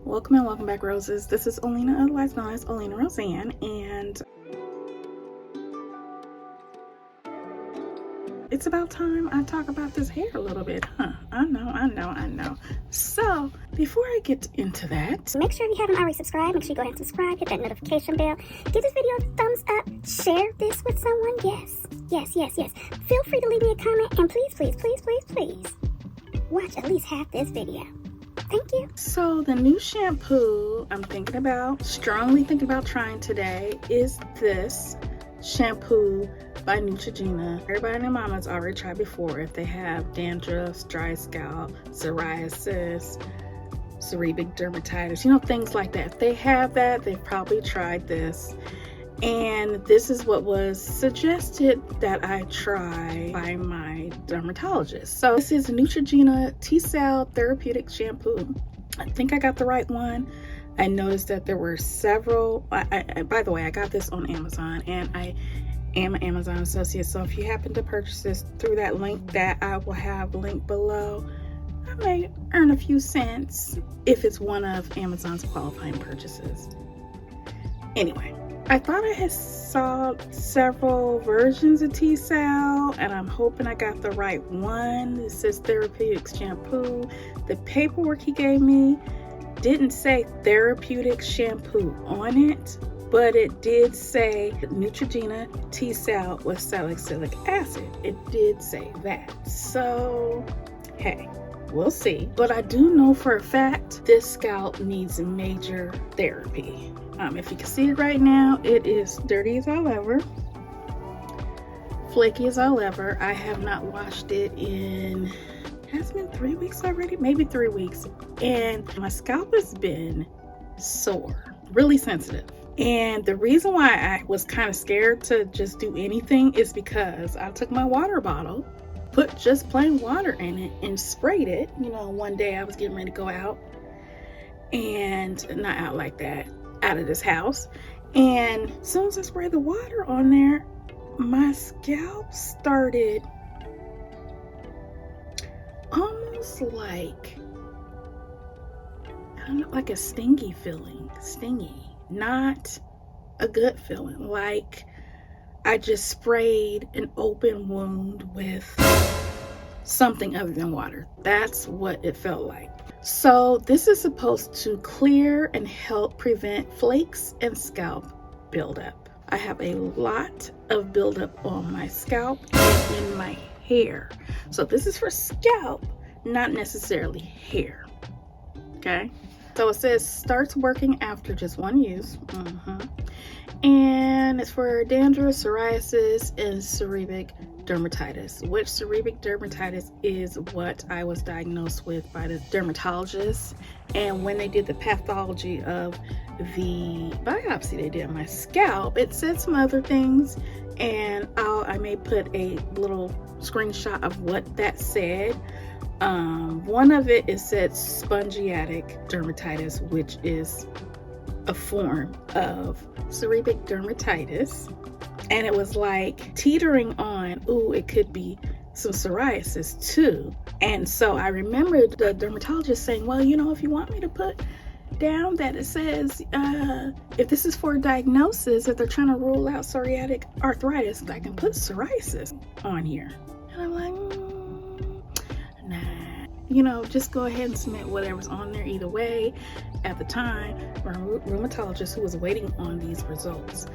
Welcome and welcome back, Roses. This is Olena, otherwise known as OlenaRosanne, and it's about time I talk about this hair a little bit, huh? I know. So, before I get into that, make sure if you haven't already subscribed, make sure you go ahead and subscribe, hit that notification bell, give this video a thumbs up, share this with someone, yes. Feel free to leave me a comment, and please, watch at least half this video. Thank you. So the new shampoo I'm strongly thinking about trying today is this shampoo by Neutrogena. Everybody and their mama's already tried before if they have dandruff, dry scalp, psoriasis, seborrheic dermatitis, things like that. If they have that, they've probably tried this. And this is what was suggested that I try by my dermatologist. So this is Neutrogena TSAL Therapeutic Shampoo. I think I got the right one. I noticed that there were several. By the way, I got this on Amazon, and I am an Amazon associate. So if you happen to purchase this through that link that I will have linked below, I may earn a few cents if it's one of Amazon's qualifying purchases. Anyway, I thought I had saw several versions of TSAL, and I'm hoping I got the right one. It says therapeutic shampoo. The paperwork he gave me didn't say therapeutic shampoo on it, but it did say Neutrogena TSAL with salicylic acid. It did say that. So, hey, we'll see. But I do know for a fact this scalp needs major therapy. If you can see it right now, it is dirty as all ever, flaky as all ever. I have not washed it in, has been 3 weeks already, maybe 3 weeks. And my scalp has been sore, really sensitive. And the reason why I was kind of scared to just do anything is because I took my water bottle, put just plain water in it, and sprayed it. One day I was getting ready to go out, and not out like that, out of this house, and as soon as I sprayed the water on there, my scalp started almost like, I don't know, like a stingy feeling. Not a good feeling, like I just sprayed an open wound with something other than water. That's what it felt like. So this is supposed to clear and help prevent flakes and scalp buildup. I have a lot of buildup on my scalp and in my hair. So this is for scalp, not necessarily hair. Okay. So it says starts working after just one use. And it's for dandruff, psoriasis, and seborrheic dermatitis, which seborrheic dermatitis is what I was diagnosed with by the dermatologist. And when they did the pathology of the biopsy they did on my scalp, it said some other things, and I may put a little screenshot of what that said. One of it said spongiatic dermatitis, which is a form of seborrheic dermatitis, and it was like teetering on, ooh, it could be some psoriasis too. And so I remember the dermatologist saying, well, if you want me to put down that it says if this is for diagnosis, if they're trying to rule out psoriatic arthritis, I can put psoriasis on here. And I'm like, nah, just go ahead and submit whatever's on there. Either way, at the time, my rheumatologist, who was waiting on these results,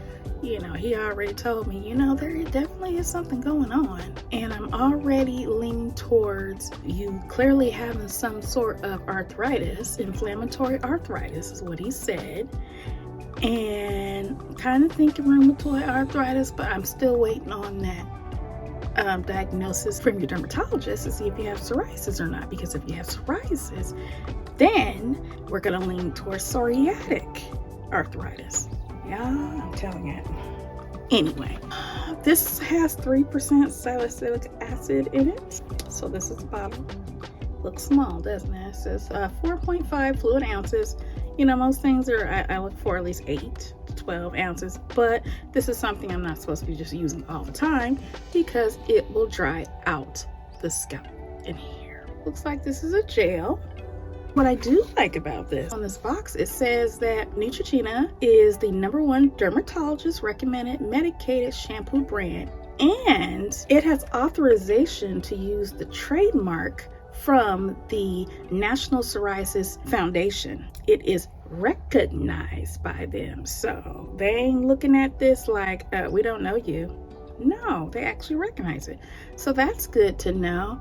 he already told me, there definitely is something going on. And I'm already leaning towards you clearly having some sort of arthritis, inflammatory arthritis is what he said. And kind of thinking rheumatoid arthritis, but I'm still waiting on that diagnosis from your dermatologist to see if you have psoriasis or not. Because if you have psoriasis, then we're going to lean towards psoriatic arthritis. Yeah, I'm telling you. Anyway, this has 3% salicylic acid in it. So this is the bottle. Looks small, doesn't it? It says 4.5 fluid ounces. Most things I look for at least 8 to 12 ounces, but this is something I'm not supposed to be just using all the time because it will dry out the scalp in here. Looks like this is a gel. What I do like about this, on this box, it says that Neutrogena is the #1 dermatologist recommended medicated shampoo brand, and it has authorization to use the trademark from the National Psoriasis Foundation. It is recognized by them, so they ain't looking at this like, we don't know you. No, they actually recognize it, so that's good to know.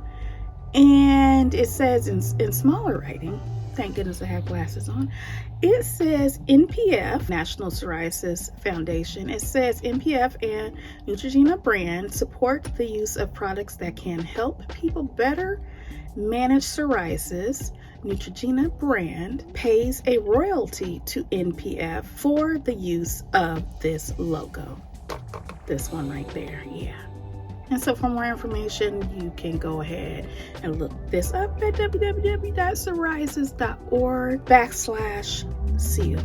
And it says in smaller writing, thank goodness I have glasses on, it says NPF, National Psoriasis Foundation. It says NPF and Neutrogena brand support the use of products that can help people better manage psoriasis. Neutrogena brand pays a royalty to NPF for the use of this logo. This one right there, yeah. And so for more information, you can go ahead and look this up at www.psoriasis.org/seal.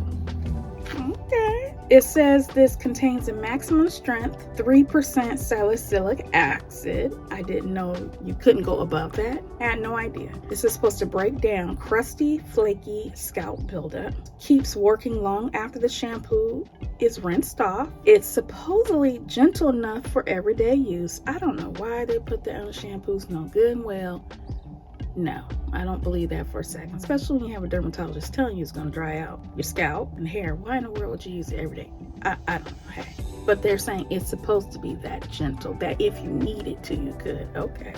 Okay. It says this contains a maximum strength 3% salicylic acid. I didn't know you couldn't go above that. I had no idea. This is supposed to break down crusty, flaky scalp buildup. Keeps working long after the shampoo is rinsed off. It's supposedly gentle enough for everyday use. I don't know why they put that on shampoos. No, good and well. No, I don't believe that for a second, especially when you have a dermatologist telling you it's going to dry out your scalp and hair. Why in the world would you use it every day? I don't know. Hey, but they're saying it's supposed to be that gentle, that if you needed to, you could. Okay.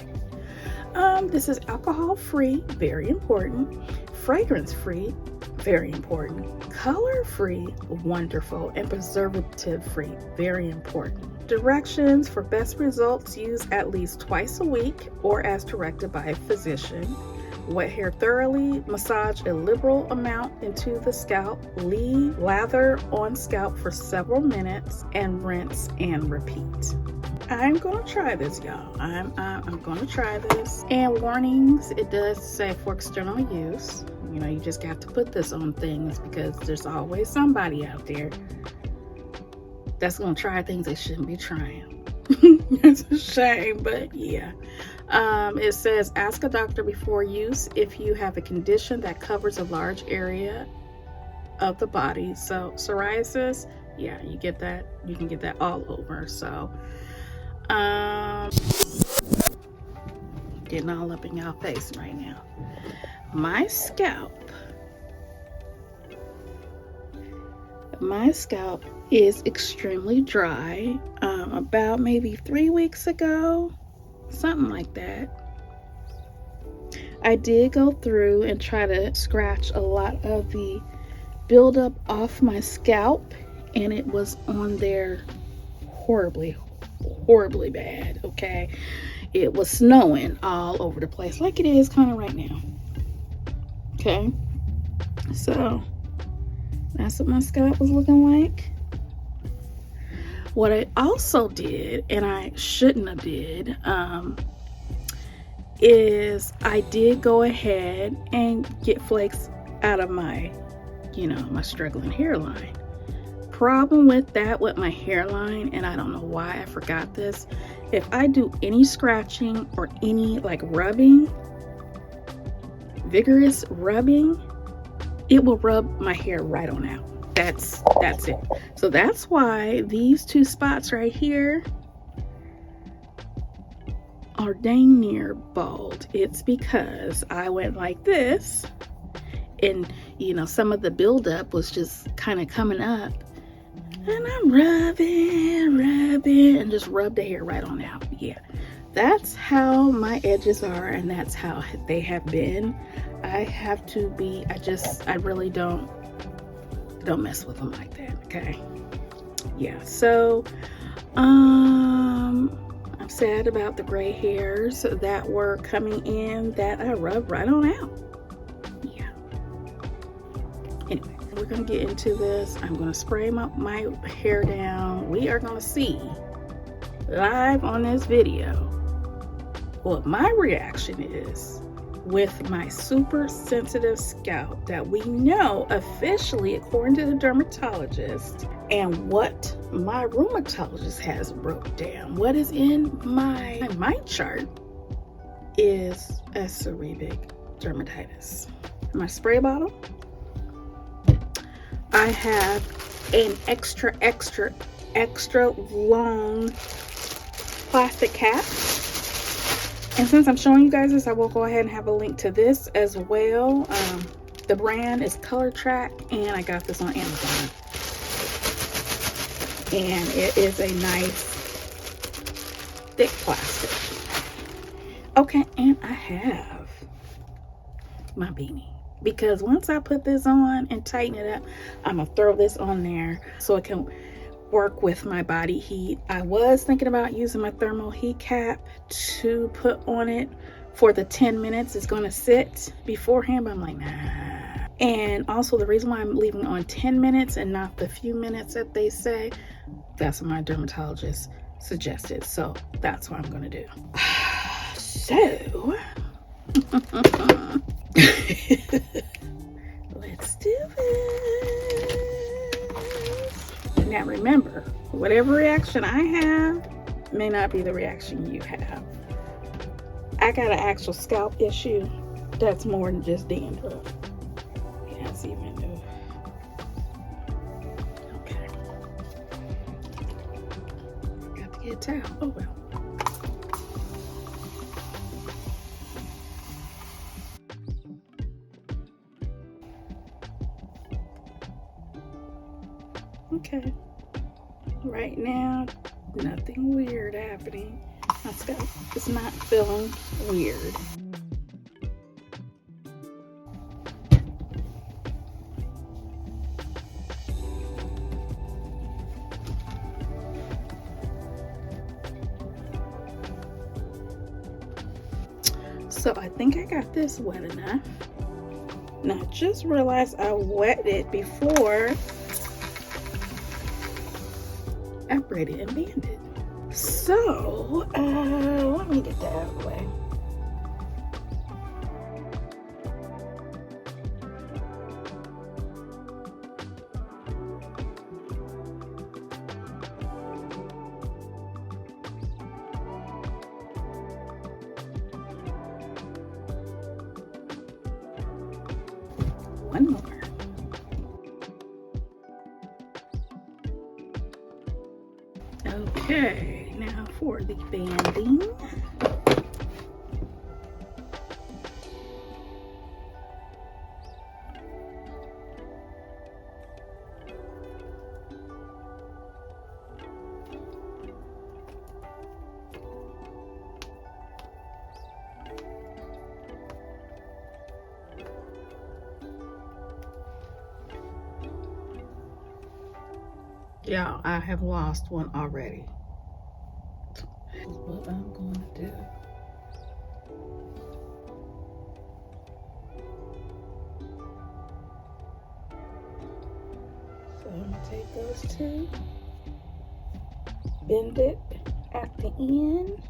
This is alcohol-free, very important. Fragrance-free, very important. Color-free, wonderful. And preservative-free, very important. Directions for best results: use at least twice a week or as directed by a physician. Wet hair thoroughly, massage a liberal amount into the scalp, leave lather on scalp for several minutes, and rinse and repeat. I'm gonna try this, y'all. I'm gonna try this. And warnings, it does say for external use. You know, you just got to put this on things because there's always somebody out there that's gonna try things they shouldn't be trying. It's a shame, but yeah. It says ask a doctor before use if you have a condition that covers a large area of the body. So psoriasis, yeah, you get that. You can get that all over. So getting all up in y'all face right now. My scalp is extremely dry. About maybe 3 weeks ago, something like that, I did go through and try to scratch a lot of the buildup off my scalp, and it was on there horribly bad. Okay, it was snowing all over the place like it is kind of right now. Okay, so that's what my scalp was looking like. What I also did, and I shouldn't have did, is I did go ahead and get flakes out of my, my struggling hairline. Problem with that, with my hairline, and I don't know why I forgot this, if I do any scratching or any like rubbing, vigorous rubbing, it will rub my hair right on out. That's it. So that's why these two spots right here are dang near bald. It's because I went like this, and some of the buildup was just kind of coming up, and I'm rubbing and just rub the hair right on out. Yeah, that's how my edges are, and that's how they have been. I have to be, I really don't mess with them like that. Okay, yeah. So I'm sad about the gray hairs that were coming in that I rubbed right on out. Yeah. Anyway, we're gonna get into this. I'm gonna spray my hair down. We are gonna see live on this video what my reaction is with my super sensitive scalp that we know officially, according to the dermatologist, and what my rheumatologist has broke down. What is in my chart is a seborrheic dermatitis. In my spray bottle, I have an extra long plastic cap. And since I'm showing you guys this, I will go ahead and have a link to this as well. The brand is Color Track, and I got this on Amazon. And it is a nice thick plastic. Okay, and I have my beanie, because once I put this on and tighten it up, I'm gonna throw this on there so it can work with my body heat. I was thinking about using my thermal heat cap to put on it for the 10 minutes it's going to sit beforehand, but I'm like, nah. And also the reason why I'm leaving on 10 minutes and not the few minutes that they say, that's what my dermatologist suggested, so that's what I'm going to do. So let's do this. Now remember, whatever reaction I have may not be the reaction you have. I got an actual scalp issue that's more than just dandruff. Yes, even though. Okay. Got to get a towel. Oh well. Okay, right now, nothing weird happening. My scalp is not feeling weird. So I think I got this wet enough. Now I just realized I wet it before I braided and banded. So, let me get that out of the way. One more. Okay, now for the banding. Yeah, I have lost one already. This is what I'm going to do. So I'm going to take those two, bend it at the end.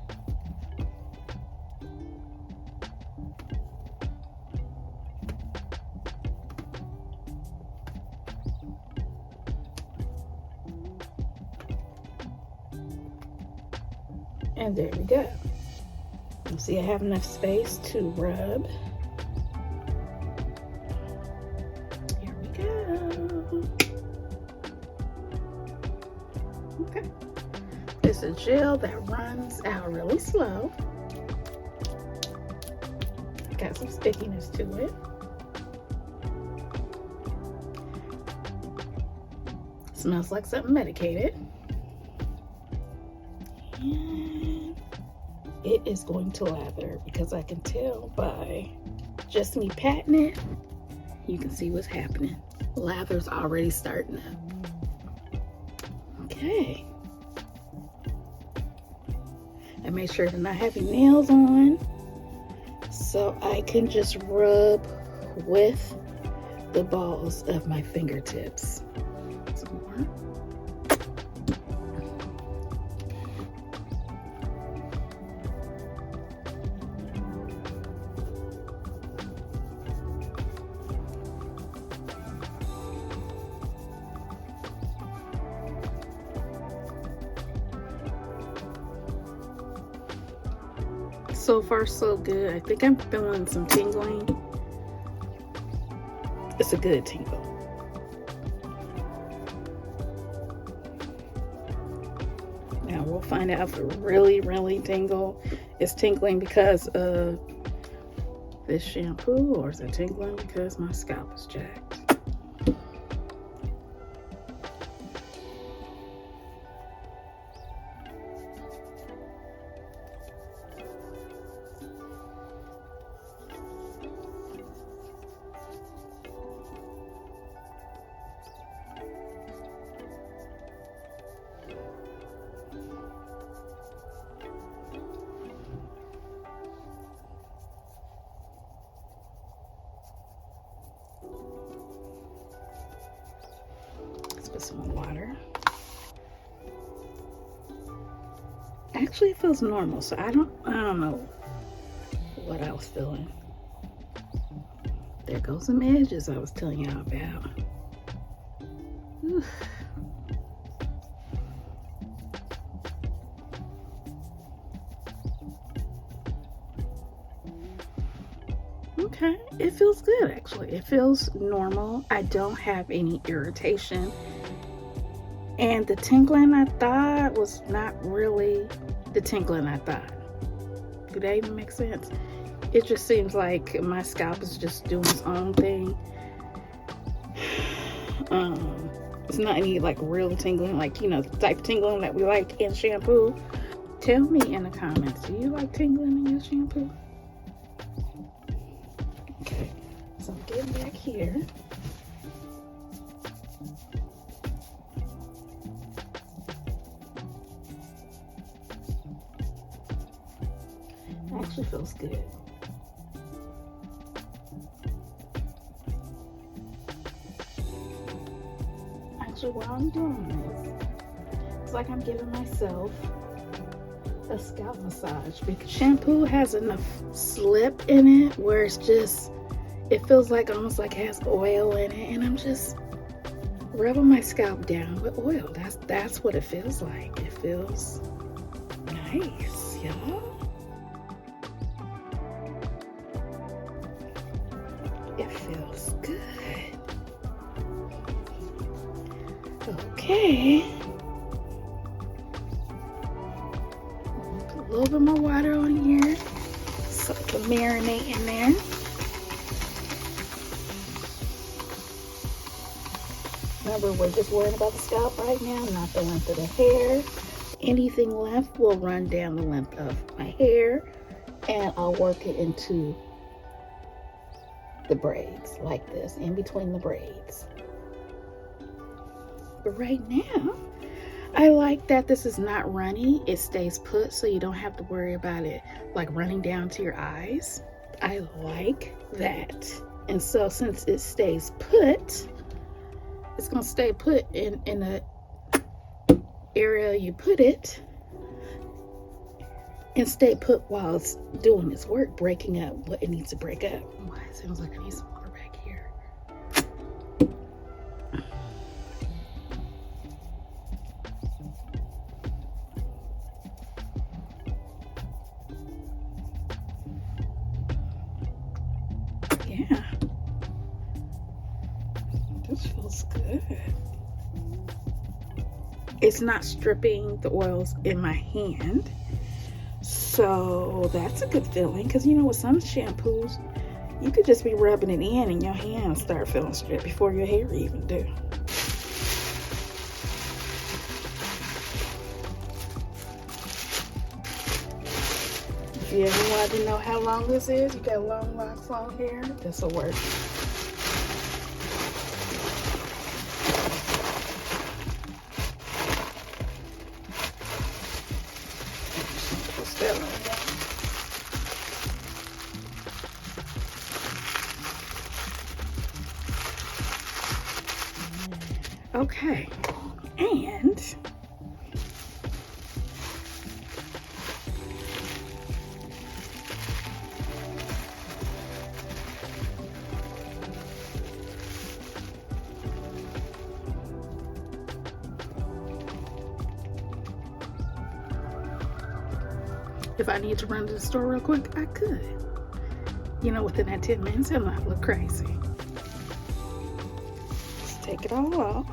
And there we go. You see I have enough space to rub. Here we go. Okay. It's a gel that runs out really slow. Got some stickiness to it. Smells like something medicated. And it is going to lather, because I can tell by just me patting it, you can see what's happening. Lather's already starting up. Okay. I made sure to not have any nails on, so I can just rub with the balls of my fingertips. Some more. So far so good. I think I'm feeling some tingling. It's a good tingle. Now we'll find out if it really tingle is tingling because of this shampoo, or is it tingling because my scalp is jacked? Put some water. Actually, it feels normal, so I don't know what I was feeling. There goes some edges I was telling y'all about. Whew. Okay, it feels good actually. It feels normal. I don't have any irritation. And the tingling I thought was not really the tingling I thought. Do that even make sense? It just seems like my scalp is just doing its own thing. It's not any like real tingling, like, you know, the type of tingling that we like in shampoo. Tell me in the comments, do you like tingling in your shampoo? Okay, so I'm getting back here. Actually feels good. Actually, while I'm doing this, it's like I'm giving myself a scalp massage, because shampoo has enough slip in it where it's just, it feels like almost like it has oil in it, and I'm just rubbing my scalp down with oil. That's what it feels like. It feels nice, y'all. It feels good. Okay. Put a little bit more water on here so it can marinate in there. Remember, we're just worrying about the scalp right now, not the length of the hair. Anything left will run down the length of my hair, and I'll work it into the braids like this, in between the braids. But right now, I like that this is not runny. It stays put, so you don't have to worry about it like running down to your eyes. I like that. And so since it stays put, it's gonna stay put in the area you put it, and stay put while it's doing its work, breaking up what it needs to break up. Why it sounds like I need some water back here. Yeah, this feels good. It's not stripping the oils in my hand, so that's a good feeling, because you know, with some shampoos you could just be rubbing it in and your hands start feeling stripped before your hair even do. If you ever wanted to know how long this is, you got long locks, long hair, this will work. Okay, and if I need to run to the store real quick, I could. You know, within that 10 minutes, it might look crazy. take it all off.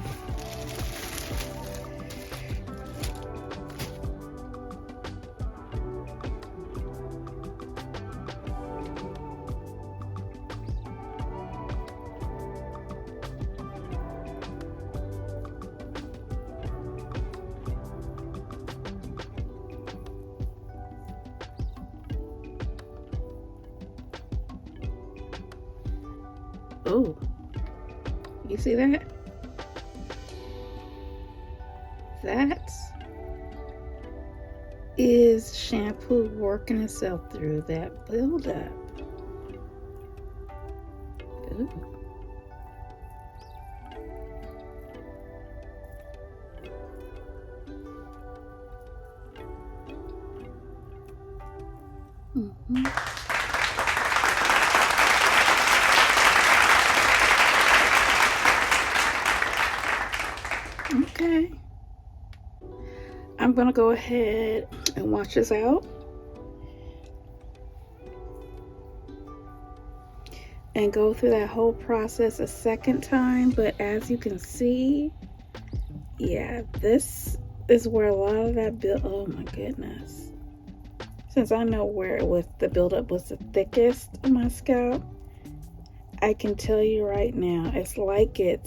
Oh, you see that? That is shampoo working itself through that buildup. Ooh. Mm-hmm. Okay, I'm gonna go ahead and wash this out and go through that whole process a second time. But as you can see, yeah, this is where a lot of that oh my goodness, since I know where the buildup was the thickest on my scalp, I can tell you right now, it's like it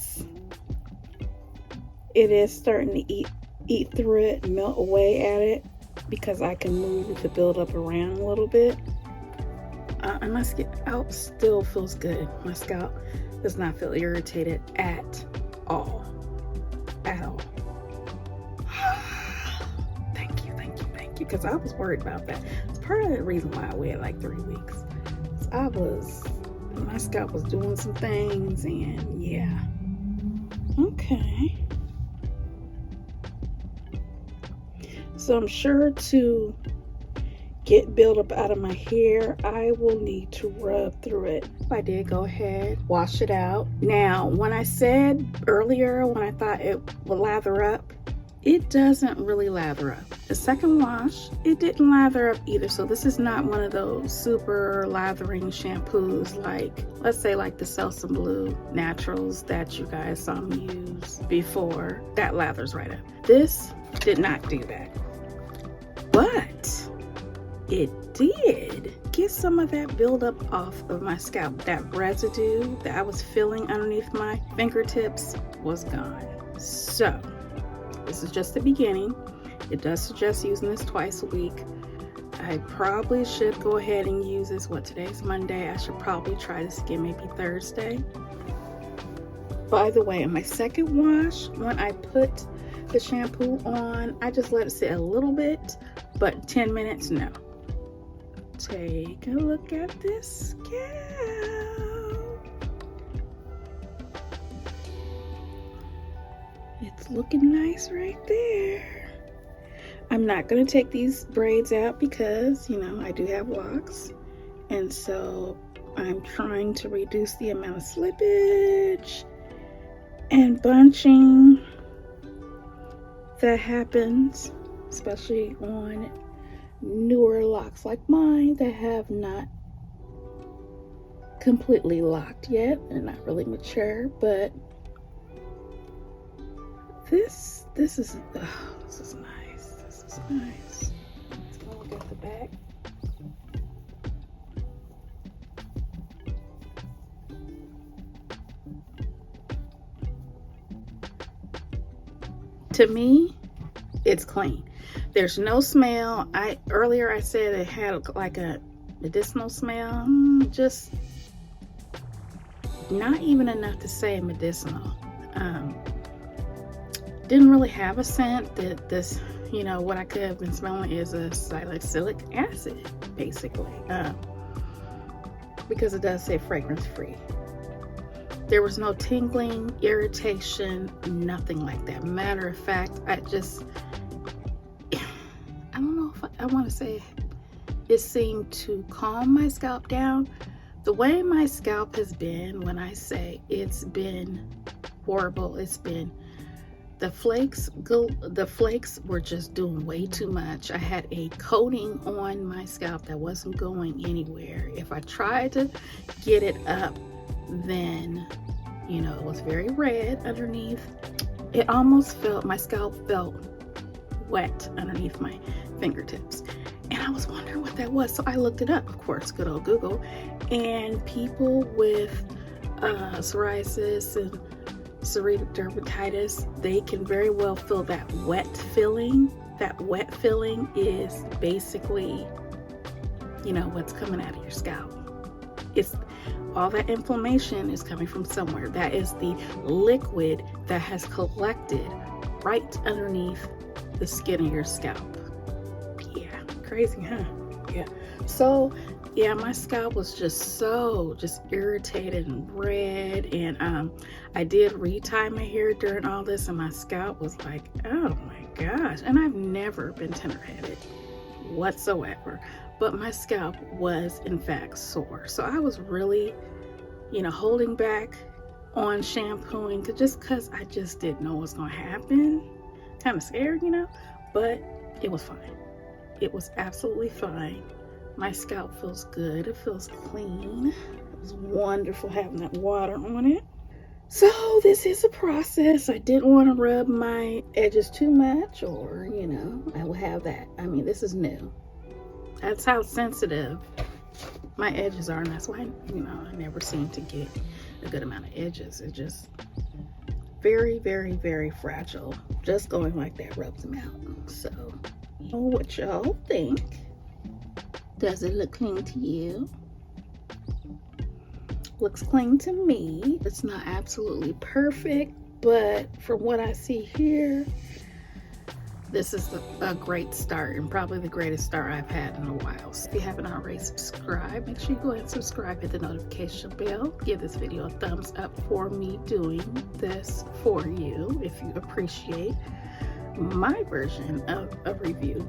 is starting to eat through it, melt away at it, because I can move the buildup around a little bit. And my scalp still feels good. My scalp does not feel irritated at all. At all. Thank you, thank you, thank you. Because I was worried about that. It's part of the reason why I waited like 3 weeks. My scalp was doing some things, and yeah. Okay. So I'm sure to get buildup out of my hair, I will need to rub through it. I did go ahead, wash it out. Now, when I said earlier, when I thought it would lather up, it doesn't really lather up. The second wash, it didn't lather up either. So this is not one of those super lathering shampoos like, let's say like the Selsun Blue Naturals that you guys saw me use before. That lathers right up. This did not do that. But it did get some of that buildup off of my scalp. That residue that I was feeling underneath my fingertips was gone. So this is just the beginning. It does suggest using this twice a week. I probably should go ahead and use this. Today's Monday. I should probably try this again maybe Thursday. By the way, in my second wash, when I put the shampoo on, I just let it sit a little bit, but 10 minutes, no. Take a look at this scalp. It's looking nice right there. I'm not going to take these braids out because, you know, I do have locks. And so I'm trying to reduce the amount of slippage and bunching that happens, especially on newer locks like mine that have not completely locked yet. They're not really mature, but this is nice. This is nice. Let's go look at the back. To me, it's clean. There's no smell. Earlier I said it had like a medicinal smell. Just not even enough to say medicinal. Didn't really have a scent. That this, you know, what I could have been smelling is a salicylic acid, basically, because it does say fragrance free. There was no tingling, irritation, nothing like that. Matter of fact, I don't know if I want to say it seemed to calm my scalp down. The way my scalp has been, when I say it's been horrible, it's been the flakes were just doing way too much. I had a coating on my scalp that wasn't going anywhere. If I tried to get it up, then You know, it was very red underneath. It almost felt, my scalp felt wet underneath my fingertips. And I was wondering what that was. So I looked it up, of course, good old Google. And people with psoriasis and psoriatic dermatitis, they can very well feel that wet feeling. That wet feeling is basically, you know, what's coming out of your scalp. It's all that inflammation is coming from somewhere. That is the liquid that has collected right underneath the skin of your scalp. Yeah, crazy, huh? Yeah. So yeah, my scalp was just irritated and red, and I did retie my hair during all this, and my scalp was like, oh my gosh. And I've never been tender-headed whatsoever, but my scalp was in fact sore. So I was really, you know, holding back on shampooing just because I just didn't know what was going to happen. Kind of scared, you know, but it was fine. It was absolutely fine. My scalp feels good. It feels clean. It was wonderful having that water on it. So this is a process. I didn't want to rub my edges too much, or, you know, I will have that. I mean, this is new. That's how sensitive my edges are, and that's why, you know, I never seem to get a good amount of edges. It's just very, very, very fragile. Just going like that rubs them out. So, what y'all think? Does it look clean to you? Looks clean to me. It's not absolutely perfect, but from what I see here, this is a great start, and probably the greatest start I've had in a while. So if you haven't already subscribed, make sure you go ahead and subscribe, hit the notification bell, give this video a thumbs up for me doing this for you if you appreciate my version of a review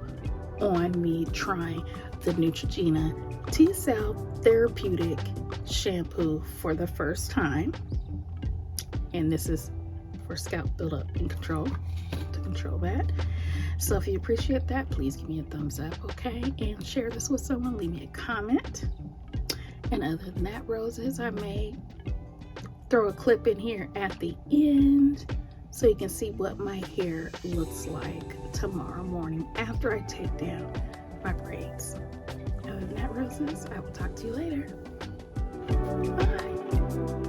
on me trying the Neutrogena TSAL Therapeutic Shampoo for the first time. And this is for scalp buildup and control, to control that. So if you appreciate that, please give me a thumbs up, okay? And share this with someone, leave me a comment. And other than that, roses, I may throw a clip in here at the end so you can see what my hair looks like tomorrow morning after I take down my braids. Other than that, roses, I will talk to you later. Bye.